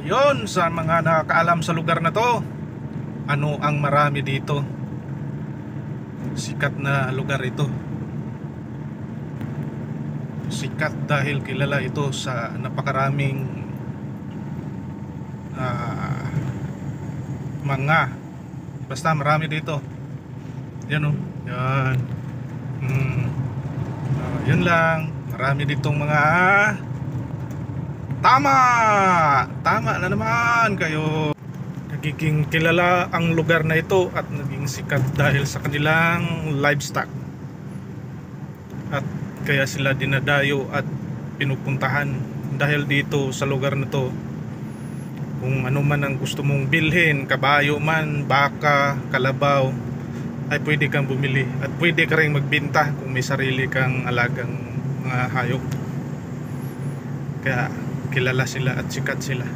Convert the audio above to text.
Yon, sa mga nakakaalam sa lugar na to, ano ang marami dito? Sikat na lugar ito. Sikat dahil kilala ito sa napakaraming mga, basta marami dito. Yan o, yan. Yun lang, marami ditong mga tama na naman kayo. Nagiging kilala ang lugar na ito at naging sikat dahil sa kanilang livestock, at kaya sila dinadayo at pinupuntahan dahil dito sa lugar na to. Kung ano man ang gusto mong bilhin, kabayo man, baka, kalabaw, ay pwede kang bumili at pwede ka rin magbenta kung may sarili kang alagang mga hayop. Kaya kilala sila at sikat sila.